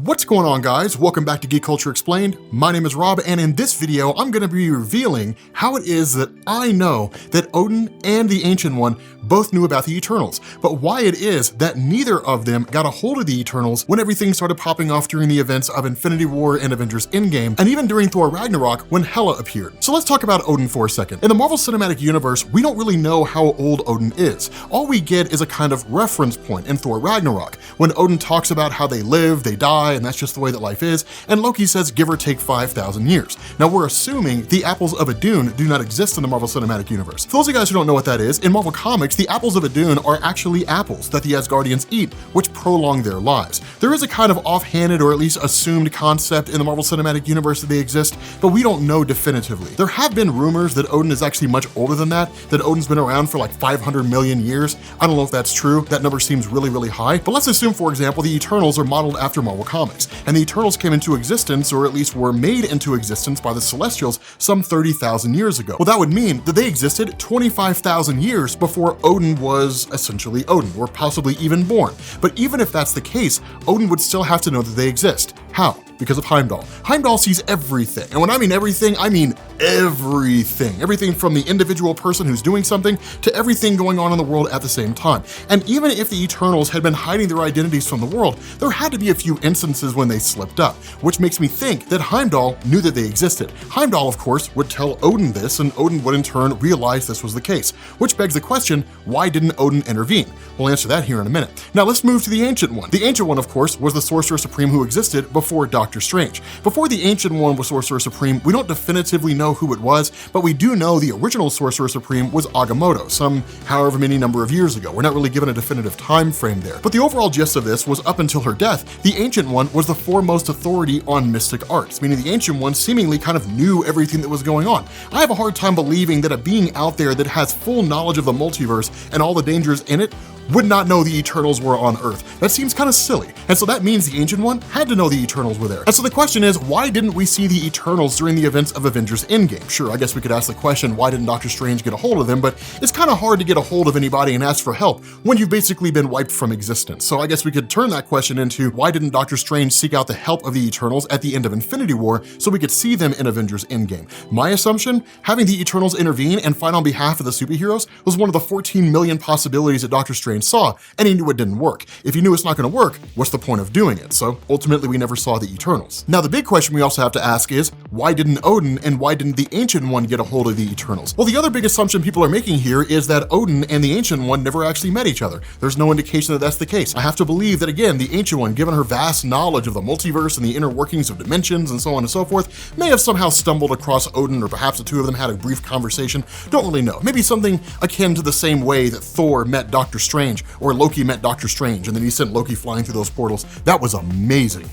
What's going on, guys? Welcome back to Geek Culture Explained. My name is Rob, and in this video, I'm gonna be revealing how it is that I know that Odin and the Ancient One both knew about the Eternals, but why it is that neither of them got a hold of the Eternals when everything started popping off during the events of Infinity War and Avengers Endgame, and even during Thor Ragnarok when Hela appeared. So let's talk about Odin for a second. In the Marvel Cinematic Universe, we don't really know how old Odin is. All we get is a kind of reference point in Thor Ragnarok, when Odin talks about how they live, they die, and that's just the way that life is, and Loki says give or take 5,000 years. Now we're assuming the apples of Adun do not exist in the Marvel Cinematic Universe. For those of you guys who don't know what that is, in Marvel Comics, the apples of Adun are actually apples that the Asgardians eat, which prolong their lives. There is a kind of offhanded or at least assumed concept in the Marvel Cinematic Universe that they exist, but we don't know definitively. There have been rumors that Odin is actually much older than that Odin's been around for like 500 million years. I don't know if that's true. That number seems really, really high, but let's assume, for example, the Eternals are modeled after Marvel Comics, and the Eternals came into existence, or at least were made into existence by the Celestials some 30,000 years ago. Well, that would mean that they existed 25,000 years before Odin was essentially Odin, or possibly even born. But even if that's the case, Odin would still have to know that they exist. How? Because of Heimdall. Heimdall sees everything. And when I mean everything, I mean everything. Everything from the individual person who's doing something to everything going on in the world at the same time. And even if the Eternals had been hiding their identities from the world, there had to be a few instances when they slipped up, which makes me think that Heimdall knew that they existed. Heimdall, of course, would tell Odin this, and Odin would in turn realize this was the case, which begs the question, why didn't Odin intervene? We'll answer that here in a minute. Now let's move to the Ancient One. The Ancient One, of course, was the Sorcerer Supreme who existed before Doctor Strange. Before the Ancient One was Sorcerer Supreme, we don't definitively know who it was, but we do know the original Sorcerer Supreme was Agamotto, some however many number of years ago. We're not really given a definitive time frame there. But the overall gist of this was up until her death, the Ancient One was the foremost authority on mystic arts, meaning the Ancient One seemingly kind of knew everything that was going on. I have a hard time believing that a being out there that has full knowledge of the multiverse and all the dangers in it would not know the Eternals were on Earth. That seems kind of silly. And so that means the Ancient One had to know the Eternals were there. And so the question is, why didn't we see the Eternals during the events of Avengers Endgame? Sure, I guess we could ask the question, why didn't Doctor Strange get a hold of them? But it's kind of hard to get a hold of anybody and ask for help when you've basically been wiped from existence. So I guess we could turn that question into, why didn't Doctor Strange seek out the help of the Eternals at the end of Infinity War so we could see them in Avengers Endgame? My assumption, having the Eternals intervene and fight on behalf of the superheroes was one of the 14 million possibilities that Doctor Strange saw, and he knew it didn't work. If you knew it's not gonna work, what's the point of doing it? So ultimately we never saw the Eternals. Now the big question we also have to ask is, why didn't Odin and why didn't the Ancient One get a hold of the Eternals? Well, the other big assumption people are making here is that Odin and the Ancient One never actually met each other. There's no indication that that's the case. I have to believe that, again, the Ancient One, given her vast knowledge of the multiverse and the inner workings of dimensions and so on and so forth, may have somehow stumbled across Odin, or perhaps the two of them had a brief conversation. Don't really know. Maybe something akin to the same way that Thor met Doctor Strange, or Loki met Doctor Strange, and then he sent Loki flying through those portals. That was amazing.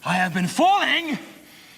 I have been falling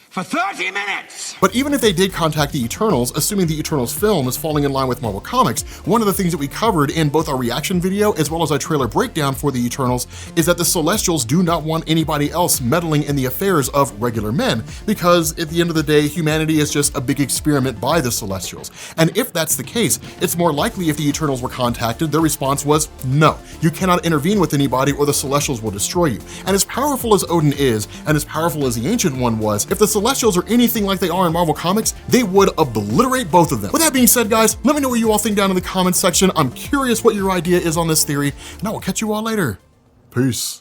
for 30 minutes! But even if they did contact the Eternals, assuming the Eternals film is falling in line with Marvel Comics, one of the things that we covered in both our reaction video as well as our trailer breakdown for the Eternals is that the Celestials do not want anybody else meddling in the affairs of regular men, because at the end of the day, humanity is just a big experiment by the Celestials. And if that's the case, it's more likely if the Eternals were contacted, their response was, no, you cannot intervene with anybody or the Celestials will destroy you. And as powerful as Odin is, and as powerful as the Ancient One was, if the Celestials are anything like they are in Marvel Comics, they would obliterate both of them. With that being said, guys, let me know what you all think down in the comments section. I'm curious what your idea is on this theory, and I will catch you all later. Peace.